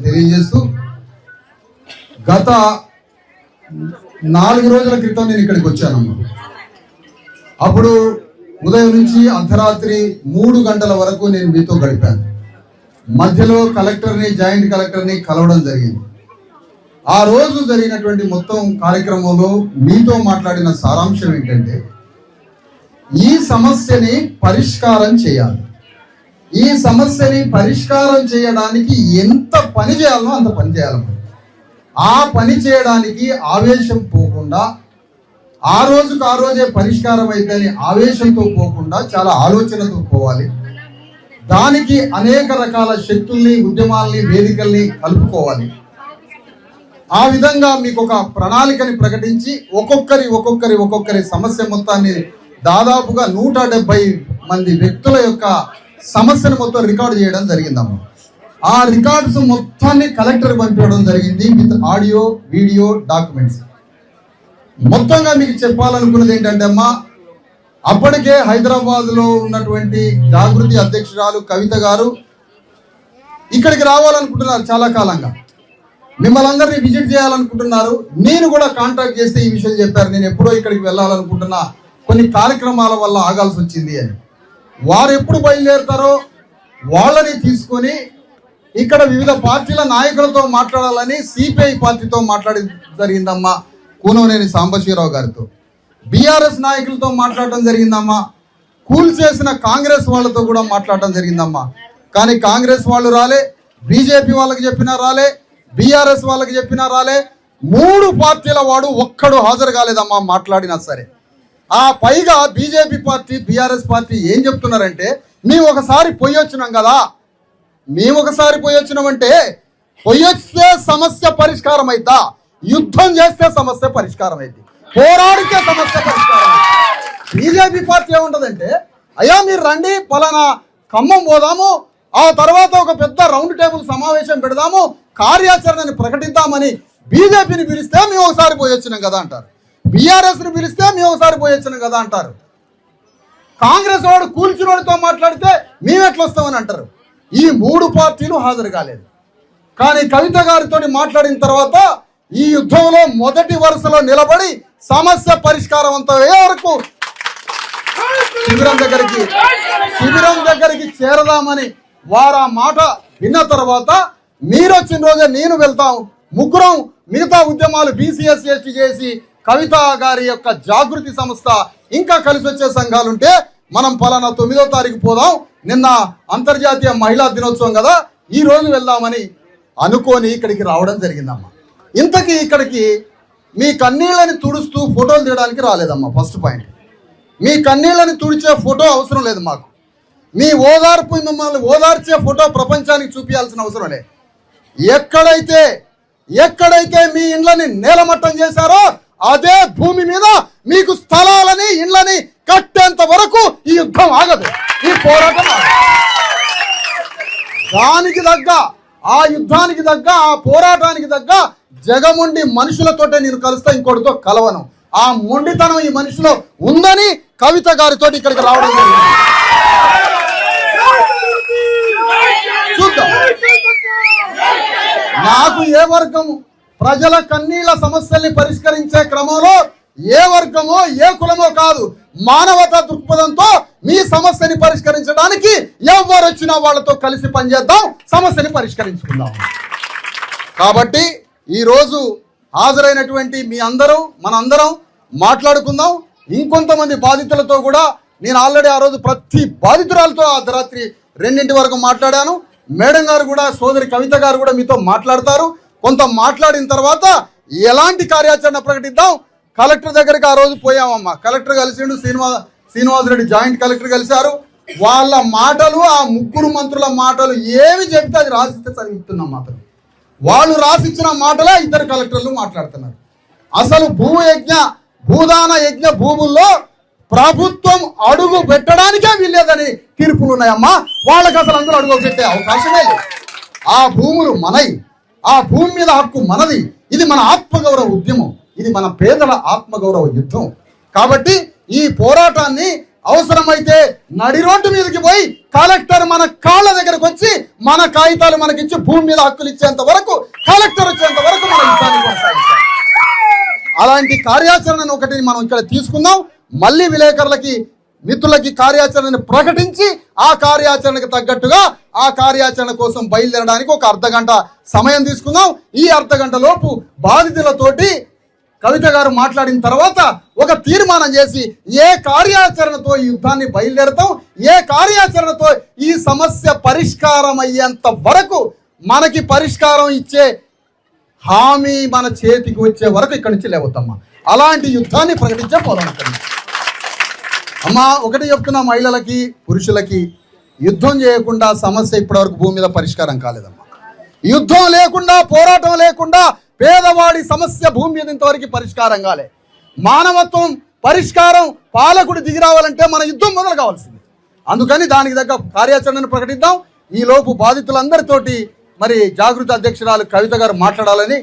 తెలియజేస్తూ గత 4 రోజుల క్రితం నేను ఇక్కడికి వచ్చానమ్మా. అప్పుడు ఉదయం నుంచి అర్ధరాత్రి 3 గంటల వరకు నేను మీతో గడిపాను. మధ్యలో కలెక్టర్ని, జాయింట్ కలెక్టర్ని కలవడం జరిగింది. ఆ రోజు జరిగినటువంటి మొత్తం కార్యక్రమంలో మీతో మాట్లాడిన సారాంశం ఏంటంటే, ఈ సమస్యని పరిష్కారం చేయాలి. ఈ సమస్యని పరిష్కారం చేయడానికి ఎంత పని చేయాలనో అంత పని చేయాలి. ఆ పని చేయడానికి ఆవేశం పోకుండా, ఆ రోజుకు ఆ రోజే పరిష్కారం అయితే ఆవేశంతో పోకుండా చాలా ఆలోచనతో పోవాలి. దానికి అనేక రకాల శక్తుల్ని, ఉద్యమాల్ని, వేదికల్ని కలుపుకోవాలి. ఆ విధంగా మీకు ఒక ప్రణాళికని ప్రకటించి ఒక్కొక్కరి సమస్య మొత్తాన్ని దాదాపుగా 170 మంది వ్యక్తుల యొక్క సమస్యను మొత్తం రికార్డు చేయడం జరిగిందమ్మా. ఆ రికార్డ్స్ మొత్తాన్ని కలెక్టర్ పంపించడం జరిగింది విత్ ఆడియో, వీడియో, డాక్యుమెంట్స్. మొత్తంగా మీకు చెప్పాలనుకున్నది ఏంటంటే అమ్మా, అప్పటికే హైదరాబాద్లో ఉన్నటువంటి జాగృతి అధ్యక్షురాలు కవిత గారు ఇక్కడికి రావాలనుకుంటున్నారు. చాలా కాలంగా మిమ్మల్ని అందరినీ విజిట్ చేయాలనుకుంటున్నారు. నేను కూడా కాంటాక్ట్ చేస్తే ఈ విషయం చెప్పారు. నేను ఎప్పుడో ఇక్కడికి వెళ్ళాలనుకుంటున్నా, కొన్ని కార్యక్రమాల వల్ల ఆగాల్సి వచ్చింది అని. వారు ఎప్పుడు బయలుదేరుతారో వాళ్ళని తీసుకొని ఇక్కడ వివిధ పార్టీల నాయకులతో మాట్లాడాలని సిపిఐ పార్టీతో మాట్లాడి జరిగిందమ్మా. కూననేని సాంబశివరావు గారితో, బీఆర్ఎస్ నాయకులతో మాట్లాడటం జరిగిందమ్మా. కూల్ చేసిన కాంగ్రెస్ వాళ్ళతో కూడా మాట్లాడటం జరిగిందమ్మా. కానీ కాంగ్రెస్ వాళ్ళు రాలే, బీజేపీ వాళ్ళకి చెప్పినా రాలే, బీఆర్ఎస్ వాళ్ళకి చెప్పినా రాలే. 3 పార్టీల వాడు ఒక్కడు హాజరు కాలేదమ్మా మాట్లాడినా సరే. ఆ పైగా బీజేపీ పార్టీ, బీఆర్ఎస్ పార్టీ ఏం చెప్తున్నారంటే, మేము ఒకసారి పోయొచ్చినాం కదా, మేము ఒకసారి పోయొచ్చినామంటే పోయొస్తే సమస్య పరిష్కారం అవుతా, యుద్ధం చేస్తే సమస్య పరిష్కారం అయింది, పోరాడితే సమస్య పరిష్కారం అయింది. బీజేపీ పార్టీ ఏముంటదంటే, అయ్యా మీరు రండి, పలానా ఖమ్మం పోదాము, ఆ తర్వాత ఒక పెద్ద రౌండ్ టేబుల్ సమావేశం పెడదాము, కార్యాచరణని ప్రకటిద్దామని బీజేపీని పిలిస్తే మేము ఒకసారి పోయొచ్చినాం కదా అంటారు. బీఆర్ఎస్ని పిలిస్తే మేము ఒకసారి పోయొచ్చినాం కదా అంటారు. కాంగ్రెస్ వాడు కూల్చినోడితో మాట్లాడితే మేము ఎట్లా వస్తామని అంటారు. ఈ 3 పార్టీలు హాజరు కాలేదు. కానీ కవిత గారితో మాట్లాడిన తర్వాత ఈ యుద్ధంలో మొదటి వరుసలో నిలబడి సమస్య పరిష్కారం అయ్యే వరకు శిబిరం దగ్గరికి చేరదామని వారు ఆ మాట విన్న తర్వాత, మీరు వచ్చిన రోజే నేను వెళ్తాం, ముగ్గురం మిగతా ఉద్యమాలు బీసీఎస్సీ చేసి కవిత గారి యొక్క జాగృతి సంస్థ ఇంకా కలిసి వచ్చే సంఘాలుంటే మనం పలానా 9వ తారీఖు పోదాం, నిన్న అంతర్జాతీయ మహిళా దినోత్సవం కదా, ఈ రోజు వెళ్దామని అనుకొని ఇక్కడికి రావడం జరిగిందమ్మా. ఇంతకీ ఇక్కడికి మీ కన్నీళ్ళని తుడుస్తూ ఫోటోలు తీయడానికి రాలేదమ్మా. ఫస్ట్ పాయింట్, మీ కన్నీళ్ళని తుడిచే ఫోటో అవసరం లేదు మాకు. మీ ఓదార్పు, మిమ్మల్ని ఓదార్చే ఫోటో ప్రపంచానికి చూపించాల్సిన అవసరం లేదు. ఎక్కడైతే మీ ఇండ్లని నేలమట్టం చేశారో అదే భూమి మీద మీకు స్థలాలని, ఇండ్లని కట్టేంత వరకు ఈ యుద్ధం ఆగదు, ఈ పోరాటం ఆగదు. దానికి తగ్గ, ఆ యుద్ధానికి తగ్గ, ఆ పోరాటానికి తగ్గ జగముండి మనుషులతోటే నేను కలుస్తా, ఇంకోటితో కలవను. ఆ మొండితనం ఈ మనిషిలో ఉందని కవిత గారితో ఇక్కడికి రావడం జరిగింది. చూద్దాం, నాకు ఏ వర్గము ప్రజల కన్నీళ్ల సమస్యల్ని పరిష్కరించే క్రమంలో ఏ వర్గమో ఏ కులమో కాదు, మానవతా దృక్పథంతో మీ సమస్యని పరిష్కరించడానికి ఎవరు వచ్చినా వాళ్ళతో కలిసి పనిచేద్దాం, సమస్యని పరిష్కరించుకుందాం. కాబట్టి ఈరోజు హాజరైనటువంటి మీ అందరూ, మనందరం మాట్లాడుకుందాం. ఇంకొంతమంది బాధితులతో కూడా నేను ఆల్రెడీ ఆ రోజు ప్రతి బాధితురాలతో అర్ధరాత్రి 2 వరకు మాట్లాడాను. మేడం గారు కూడా, సోదరి కవిత గారు కూడా మీతో మాట్లాడతారు. కొంత మాట్లాడిన తర్వాత ఎలాంటి కార్యాచరణ ప్రకటిద్దాం. కలెక్టర్ దగ్గరికి ఆ రోజు పోయామమ్మా. కలెక్టర్ కలిసిండు, శ్రీనివాసరెడ్డి జాయింట్ కలెక్టర్ కలిశారు. వాళ్ళ మాటలు, ఆ 3 మంత్రుల మాటలు ఏమి చెప్తే అది రాసిస్తే చదివిస్తున్నాం మాత్రం. వాళ్ళు రాసిచ్చిన మాటలే 2 కలెక్టర్లు మాట్లాడుతున్నారు. అసలు భూదాన యజ్ఞ భూముల్లో ప్రభుత్వం అడుగు పెట్టడానికే వీల్లేదని తీర్పులు ఉన్నాయమ్మా. వాళ్ళకి అసలు అందరూ అడుగు పెట్టే అవకాశమే లేదు. ఆ భూములు మనవి, ఆ భూమి మీద హక్కు మనది. ఇది మన ఆత్మగౌరవ ఉద్యమం, ఇది మన పేదల ఆత్మగౌరవ యుద్ధం. కాబట్టి ఈ పోరాటాన్ని అవసరమైతే నడి రోడ్డు మీదకి పోయి కలెక్టర్ మన కాళ్ళ దగ్గరకు వచ్చి మన కాగితాలు మనకిచ్చి భూమి మీద హక్కులు ఇచ్చేంత వరకు, కలెక్టర్ వచ్చేంత వరకు మన యుద్ధాన్ని కొనసాగించాలి. అలాంటి కార్యాచరణను ఒకటి మనం ఇక్కడ తీసుకుందాం. మళ్ళీ విలేకరులకి మిత్రులకి కార్యాచరణను ప్రకటించి ఆ కార్యాచరణకు తగ్గట్టుగా ఆ కార్యాచరణ కోసం బయలుదేరడానికి ఒక అర్ధగంట సమయం తీసుకుందాం. ఈ అర్ధగంట లోపు బాధితులతోటి కవిత గారు మాట్లాడిన తర్వాత ఒక తీర్మానం చేసి ఏ కార్యాచరణతో ఈ యుద్ధాన్ని బయలుదేరతాం, ఏ కార్యాచరణతో ఈ సమస్య పరిష్కారం అయ్యేంత వరకు, మనకి పరిష్కారం ఇచ్చే హామీ మన చేతికి వచ్చే వరకు ఇక్కడి నుంచి లేవద్దమ్మా. అలాంటి యుద్ధాన్ని ప్రకటించే పోదాం. అమ్మా ఒకటి చెప్తున్నా, మహిళలకి పురుషులకి, యుద్ధం చేయకుండా సమస్య ఇప్పటివరకు భూమి మీద పరిష్కారం కాలేదమ్మా. యుద్ధం లేకుండా, పోరాటం లేకుండా పేదవాడి సమస్య భూమి మీద ఇంతవరకు పరిష్కారం కాలే. మానవత్వం పరిష్కారం, పాలకుడు దిగి రావాలంటే మన యుద్ధం మొదలు కావాల్సింది. అందుకని దానికి తగ్గ కార్యాచరణను ప్రకటిద్దాం. ఈ లోపు బాధితులందరితోటి మరి జాగృతి అధ్యక్షురాలు కవిత గారు మాట్లాడాలని